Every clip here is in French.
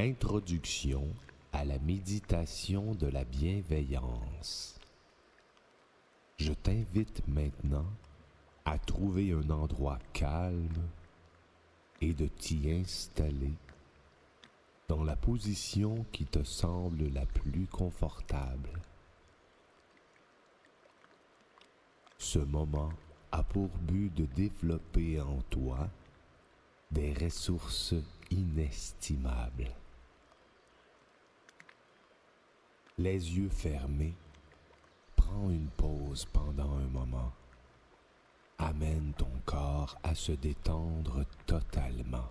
Introduction à la méditation de la bienveillance. Je t'invite maintenant à trouver un endroit calme et de t'y installer dans la position qui te semble la plus confortable. Ce moment a pour but de développer en toi des ressources inestimables. Les yeux fermés, prends une pause pendant un moment. Amène ton corps à se détendre totalement.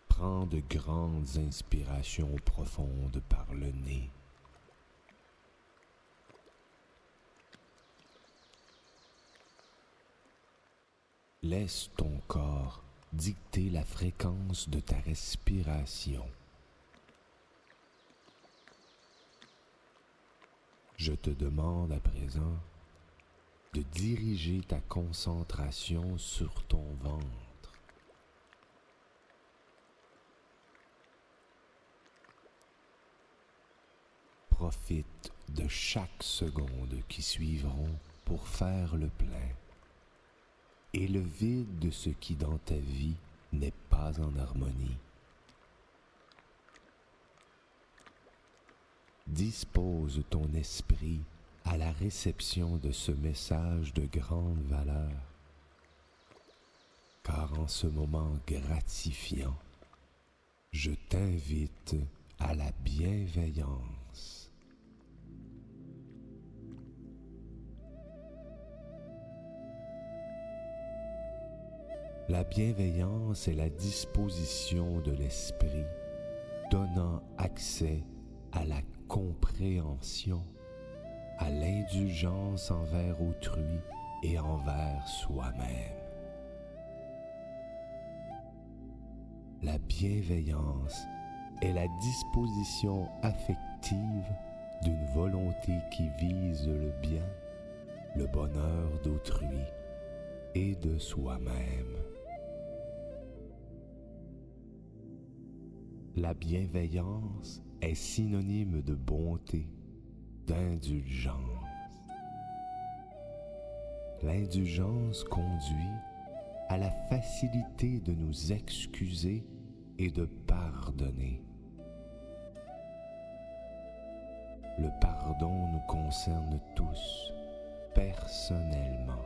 Prends de grandes inspirations profondes par le nez. Laisse ton corps dicter la fréquence de ta respiration. Je te demande à présent de diriger ta concentration sur ton ventre. Profite de chaque seconde qui suivront pour faire le plein et le vide de ce qui dans ta vie n'est pas en harmonie. Dispose ton esprit à la réception de ce message de grande valeur, car en ce moment gratifiant, je t'invite à la bienveillance. La bienveillance est la disposition de l'esprit donnant accès à la compréhension, à l'indulgence envers autrui et envers soi-même. La bienveillance est la disposition affective d'une volonté qui vise le bien, le bonheur d'autrui et de soi-même. La bienveillance est synonyme de bonté, d'indulgence. L'indulgence conduit à la facilité de nous excuser et de pardonner. Le pardon nous concerne tous, personnellement.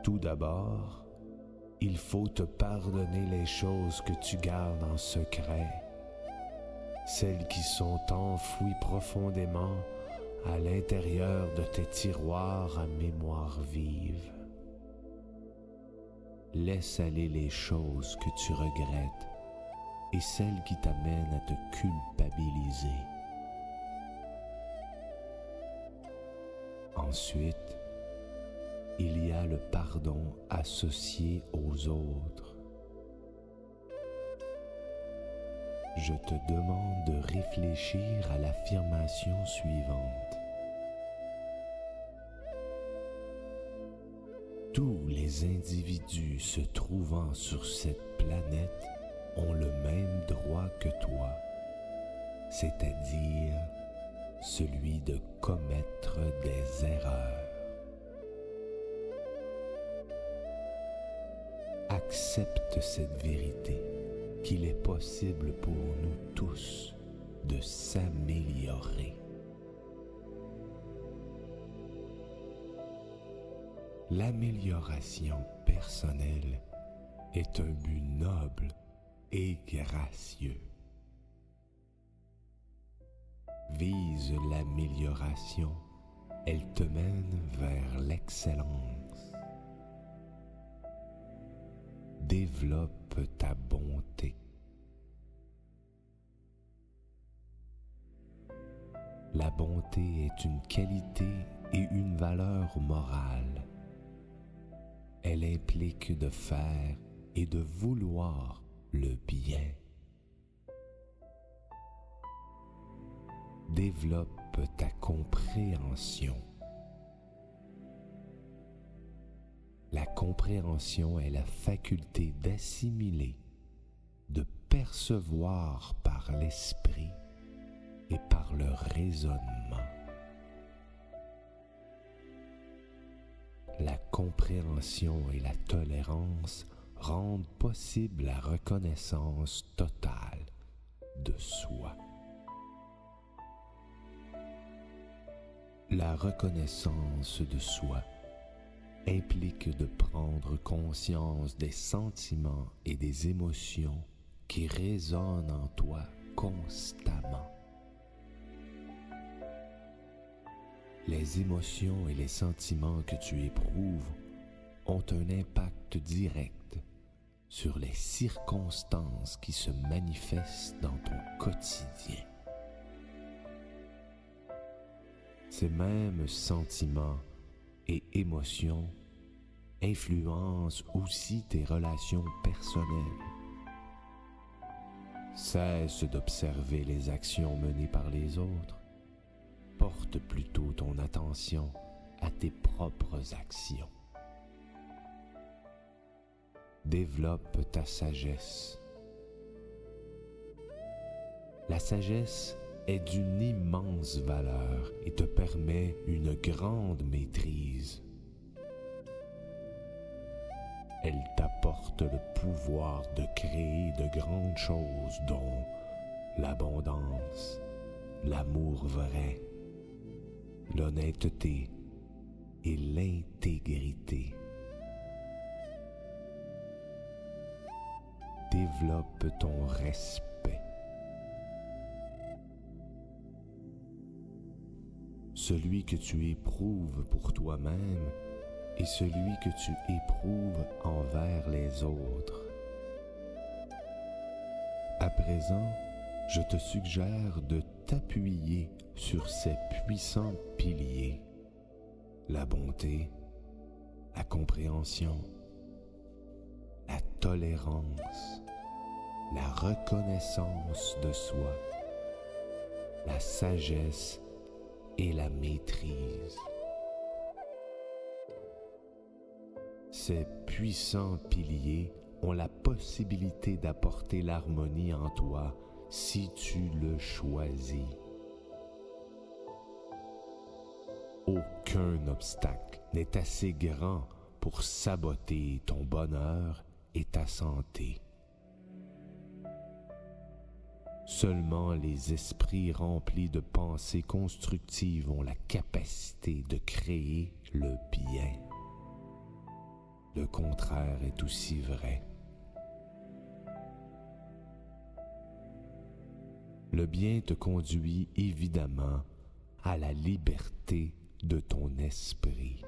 Tout d'abord, il faut te pardonner les choses que tu gardes en secret, celles qui sont enfouies profondément à l'intérieur de tes tiroirs à mémoire vive. Laisse aller les choses que tu regrettes et celles qui t'amènent à te culpabiliser. Ensuite, il y a le pardon associé aux autres. Je te demande de réfléchir à l'affirmation suivante. Tous les individus se trouvant sur cette planète ont le même droit que toi, c'est-à-dire celui de commettre des erreurs. Accepte cette vérité qu'il est possible pour nous tous de s'améliorer. L'amélioration personnelle est un but noble et gracieux. Vise l'amélioration, elle te mène vers l'excellence. Développe ta bonté. La bonté est une qualité et une valeur morale. Elle implique de faire et de vouloir le bien. Développe ta compréhension. La compréhension est la faculté d'assimiler, de percevoir par l'esprit et par le raisonnement. La compréhension et la tolérance rendent possible la reconnaissance totale de soi. La reconnaissance de soi implique de prendre conscience des sentiments et des émotions qui résonnent en toi constamment. Les émotions et les sentiments que tu éprouves ont un impact direct sur les circonstances qui se manifestent dans ton quotidien. Ces mêmes sentiments et émotions influencent aussi tes relations personnelles. Cesse d'observer les actions menées par les autres. Porte plutôt ton attention à tes propres actions. Développe ta sagesse. La sagesse est d'une immense valeur et te permet une grande maîtrise. Elle t'apporte le pouvoir de créer de grandes choses dont l'abondance, l'amour vrai, l'honnêteté et l'intégrité. Développe ton respect. Celui que tu éprouves pour toi-même et celui que tu éprouves envers les autres. À présent, je te suggère de t'appuyer sur ces puissants piliers: la bonté, la compréhension, la tolérance, la reconnaissance de soi, la sagesse et la maîtrise. Ces puissants piliers ont la possibilité d'apporter l'harmonie en toi si tu le choisis. Aucun obstacle n'est assez grand pour saboter ton bonheur et ta santé. Seulement les esprits remplis de pensées constructives ont la capacité de créer le bien. Le contraire est aussi vrai. Le bien te conduit évidemment à la liberté de ton esprit.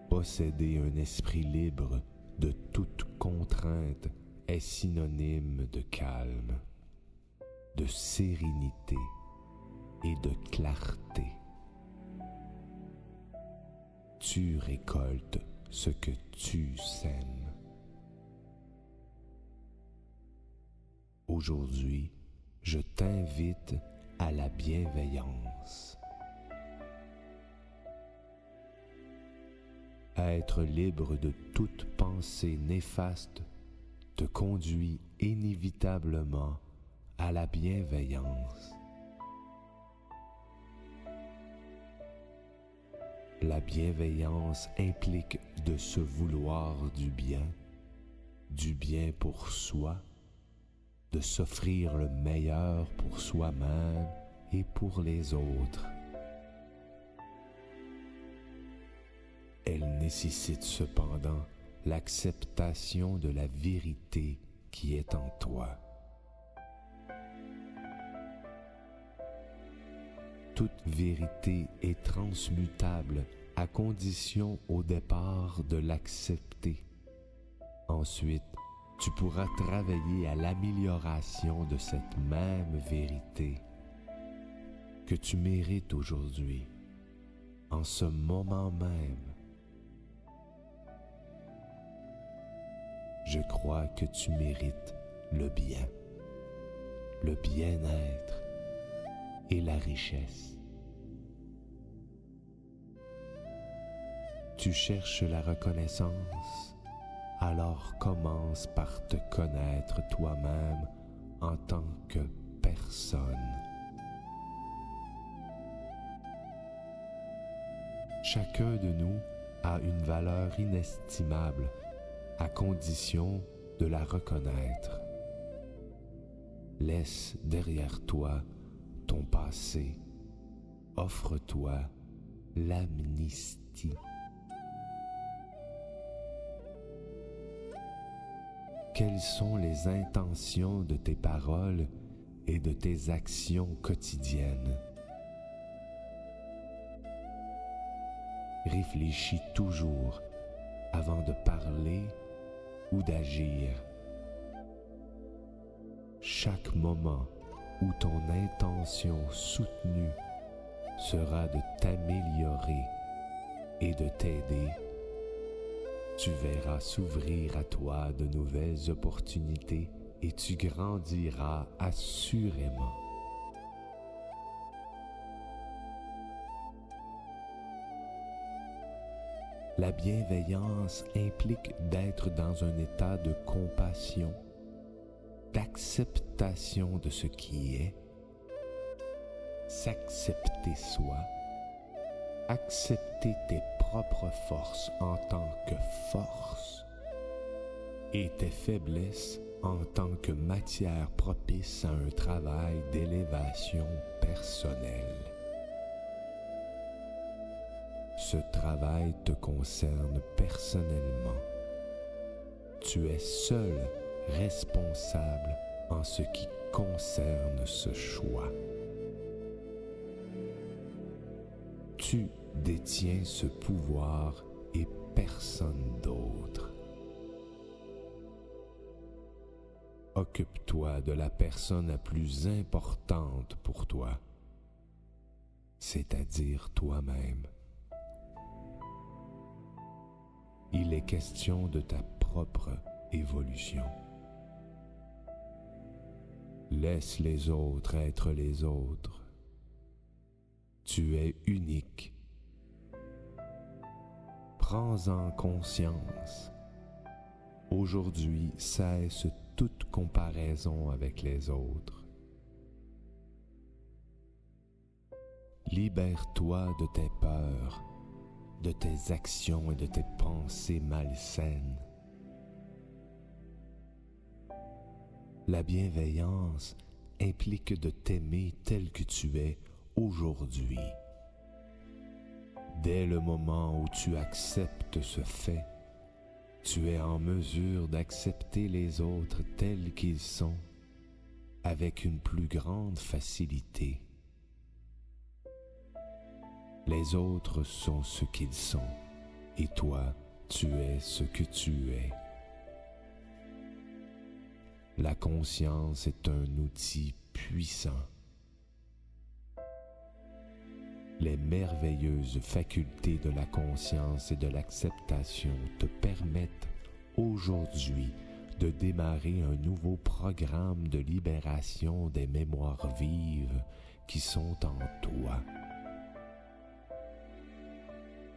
Posséder un esprit libre de toute contrainte est synonyme de calme, de sérénité et de clarté. Tu récoltes ce que tu sèmes. Aujourd'hui, je t'invite à la bienveillance. Être libre de toute pensée néfaste te conduit inévitablement à la bienveillance. La bienveillance implique de se vouloir du bien pour soi, de s'offrir le meilleur pour soi-même et pour les autres. Elle nécessite cependant l'acceptation de la vérité qui est en toi. Toute vérité est transmutable à condition au départ de l'accepter. Ensuite, tu pourras travailler à l'amélioration de cette même vérité que tu mérites aujourd'hui, en ce moment même. Je crois que tu mérites le bien, le bien-être et la richesse. Tu cherches la reconnaissance? Alors commence par te connaître toi-même en tant que personne. Chacun de nous a une valeur inestimable à condition de la reconnaître. Laisse derrière toi ton passé. Offre-toi l'amnistie. Quelles sont les intentions de tes paroles et de tes actions quotidiennes? Réfléchis toujours avant de parler ou d'agir. Chaque moment où ton intention soutenue sera de t'améliorer et de t'aider, tu verras s'ouvrir à toi de nouvelles opportunités et tu grandiras assurément. La bienveillance implique d'être dans un état de compassion, d'acceptation de ce qui est, s'accepter soi, accepter tes propres forces en tant que force et tes faiblesses en tant que matière propice à un travail d'élévation personnelle. Ce travail te concerne personnellement. Tu es seul responsable en ce qui concerne ce choix. Tu détiens ce pouvoir et personne d'autre. Occupe-toi de la personne la plus importante pour toi, c'est-à-dire toi-même. Il est question de ta propre évolution. Laisse les autres être les autres. Tu es unique. Prends-en conscience. Aujourd'hui, cesse toute comparaison avec les autres. Libère-toi de tes peurs, de tes actions et de tes pensées malsaines. La bienveillance implique de t'aimer tel que tu es aujourd'hui. Dès le moment où tu acceptes ce fait, tu es en mesure d'accepter les autres tels qu'ils sont avec une plus grande facilité. Les autres sont ce qu'ils sont et toi, tu es ce que tu es. La conscience est un outil puissant. Les merveilleuses facultés de la conscience et de l'acceptation te permettent aujourd'hui de démarrer un nouveau programme de libération des mémoires vives qui sont en toi.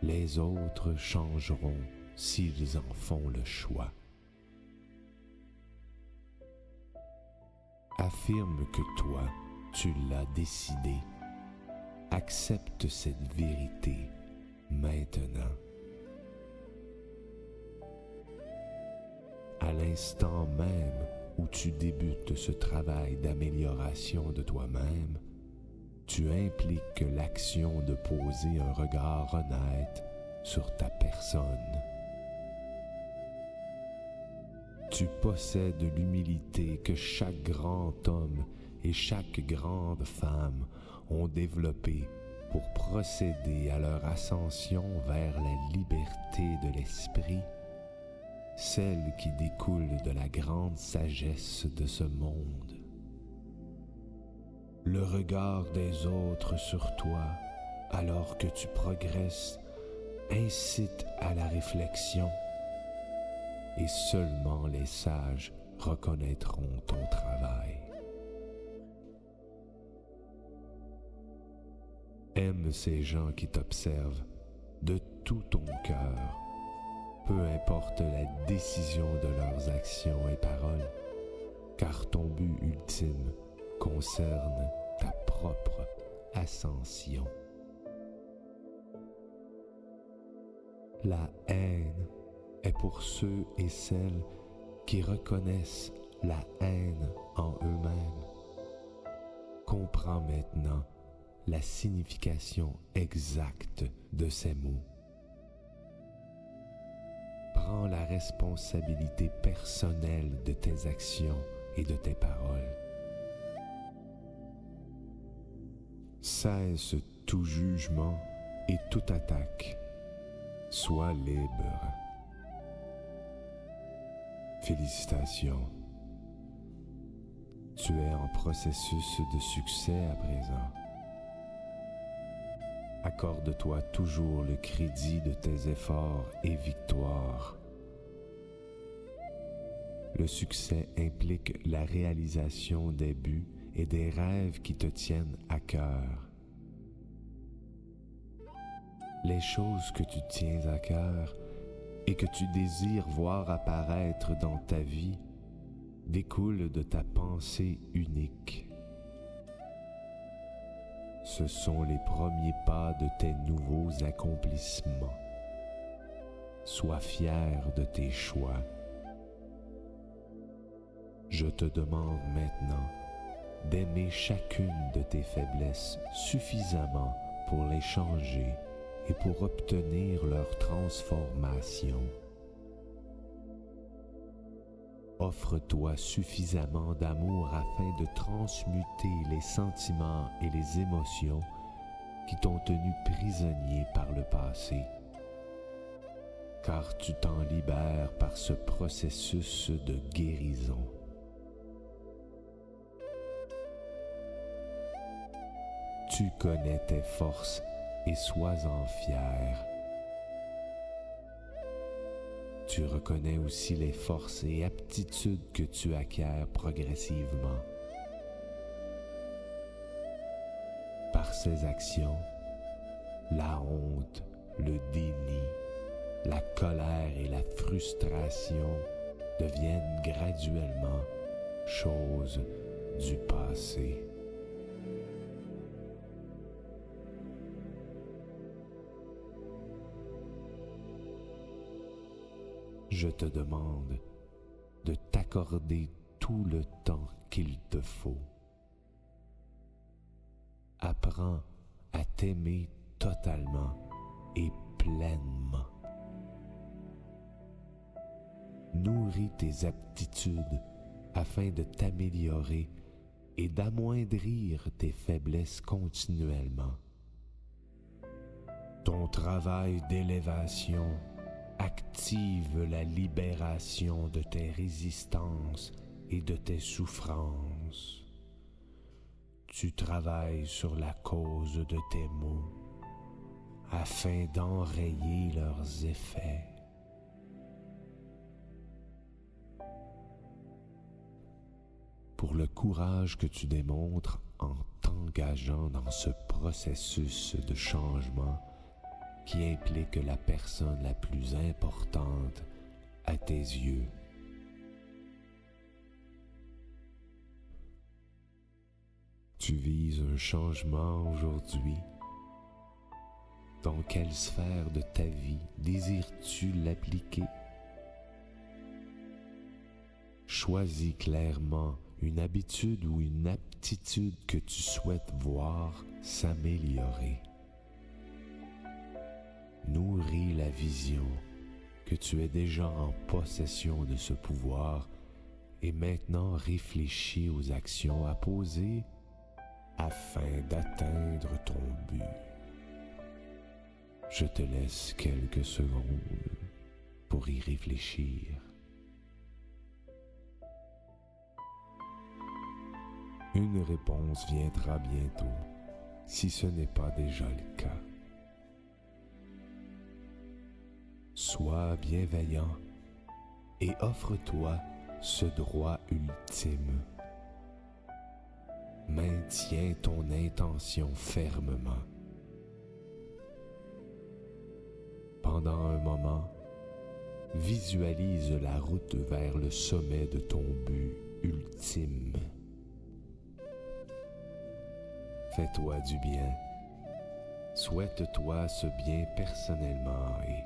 Les autres changeront s'ils en font le choix. Affirme que toi, tu l'as décidé. Accepte cette vérité maintenant. À l'instant même où tu débutes ce travail d'amélioration de toi-même, tu impliques l'action de poser un regard honnête sur ta personne. Tu possèdes l'humilité que chaque grand homme et chaque grande femme ont développée pour procéder à leur ascension vers la liberté de l'esprit, celle qui découle de la grande sagesse de ce monde. Le regard des autres sur toi, alors que tu progresses, incite à la réflexion, et seulement les sages reconnaîtront ton travail. Aime ces gens qui t'observent de tout ton cœur, peu importe la décision de leurs actions et paroles, car ton but ultime concerne ta propre ascension. La haine est pour ceux et celles qui reconnaissent la haine en eux-mêmes. Comprends maintenant la signification exacte de ces mots. Prends la responsabilité personnelle de tes actions et de tes paroles. Cesse tout jugement et toute attaque. Sois libre. Félicitations. Tu es en processus de succès à présent. Accorde-toi toujours le crédit de tes efforts et victoires. Le succès implique la réalisation des buts et des rêves qui te tiennent à cœur. Les choses que tu tiens à cœur et que tu désires voir apparaître dans ta vie découlent de ta pensée unique. Ce sont les premiers pas de tes nouveaux accomplissements. Sois fier de tes choix. Je te demande maintenant d'aimer chacune de tes faiblesses suffisamment pour les changer et pour obtenir leur transformation. Offre-toi suffisamment d'amour afin de transmuter les sentiments et les émotions qui t'ont tenu prisonnier par le passé, car tu t'en libères par ce processus de guérison. Tu connais tes forces et sois-en fier. Tu reconnais aussi les forces et aptitudes que tu acquiers progressivement. Par ces actions, la honte, le déni, la colère et la frustration deviennent graduellement choses du passé. Je te demande de t'accorder tout le temps qu'il te faut. Apprends à t'aimer totalement et pleinement. Nourris tes aptitudes afin de t'améliorer et d'amoindrir tes faiblesses continuellement. Ton travail d'élévation active la libération de tes résistances et de tes souffrances. Tu travailles sur la cause de tes maux afin d'enrayer leurs effets. Pour le courage que tu démontres en t'engageant dans ce processus de changement qui implique la personne la plus importante à tes yeux. Tu vises un changement aujourd'hui. Dans quelle sphère de ta vie désires-tu l'appliquer? Choisis clairement une habitude ou une aptitude que tu souhaites voir s'améliorer. Nourris la vision que tu es déjà en possession de ce pouvoir et maintenant réfléchis aux actions à poser afin d'atteindre ton but. Je te laisse quelques secondes pour y réfléchir. Une réponse viendra bientôt, si ce n'est pas déjà le cas. Sois bienveillant et offre-toi ce droit ultime. Maintiens ton intention fermement. Pendant un moment, visualise la route vers le sommet de ton but ultime. Fais-toi du bien. Souhaite-toi ce bien personnellement et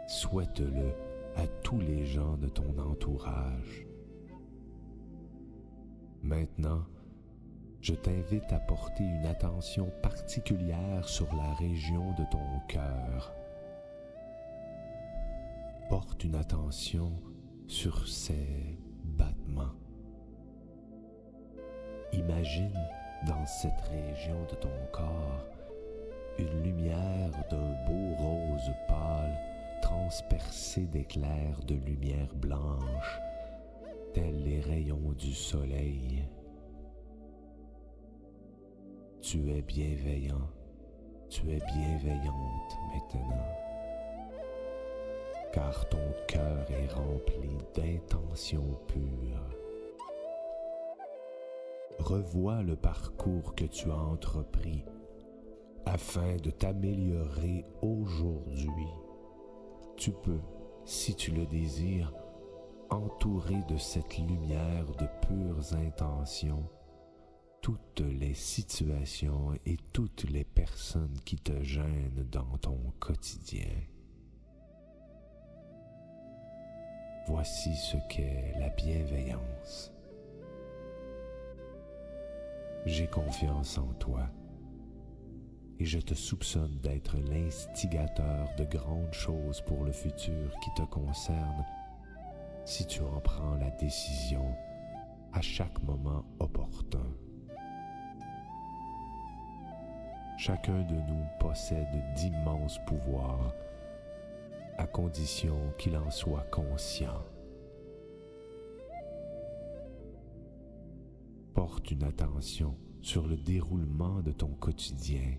souhaite-le à tous les gens de ton entourage. Maintenant, je t'invite à porter une attention particulière sur la région de ton cœur. Porte une attention sur ses battements. Imagine dans cette région de ton corps une lumière d'un beau rose pâle transpercée d'éclairs de lumière blanche, tels les rayons du soleil. Tu es bienveillant, tu es bienveillante maintenant, car ton cœur est rempli d'intentions pures. Revois le parcours que tu as entrepris afin de t'améliorer aujourd'hui. Tu peux, si tu le désires, entourer de cette lumière de pures intentions toutes les situations et toutes les personnes qui te gênent dans ton quotidien. Voici ce qu'est la bienveillance. J'ai confiance en toi et je te soupçonne d'être l'instigateur de grandes choses pour le futur qui te concerne si tu en prends la décision à chaque moment opportun. Chacun de nous possède d'immenses pouvoirs, à condition qu'il en soit conscient. Porte une attention sur le déroulement de ton quotidien.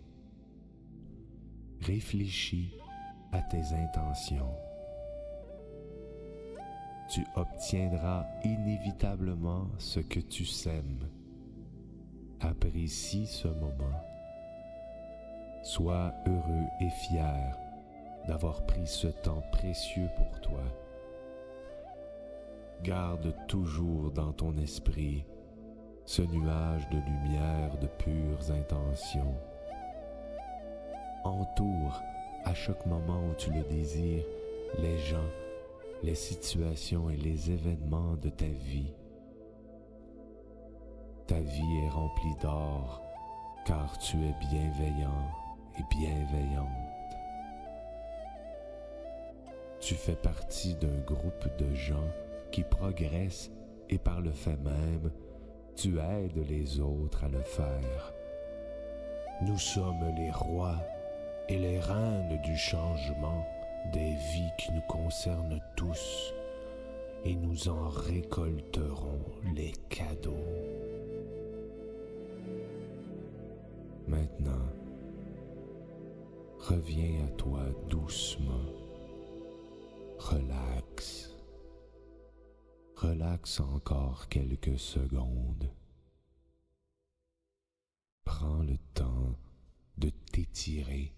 Réfléchis à tes intentions. Tu obtiendras inévitablement ce que tu sèmes. Apprécie ce moment. Sois heureux et fier d'avoir pris ce temps précieux pour toi. Garde toujours dans ton esprit ce nuage de lumière de pures intentions. Entoure à chaque moment où tu le désires les gens, les situations et les événements de ta vie. Ta vie est remplie d'or car tu es bienveillant et bienveillante. Tu fais partie d'un groupe de gens qui progressent et par le fait même, tu aides les autres à le faire. Nous sommes les rois et les reines du changement des vies qui nous concernent tous et nous en récolterons les cadeaux. Maintenant, reviens à toi doucement. Relaxe. Relaxe encore quelques secondes. Prends le temps de t'étirer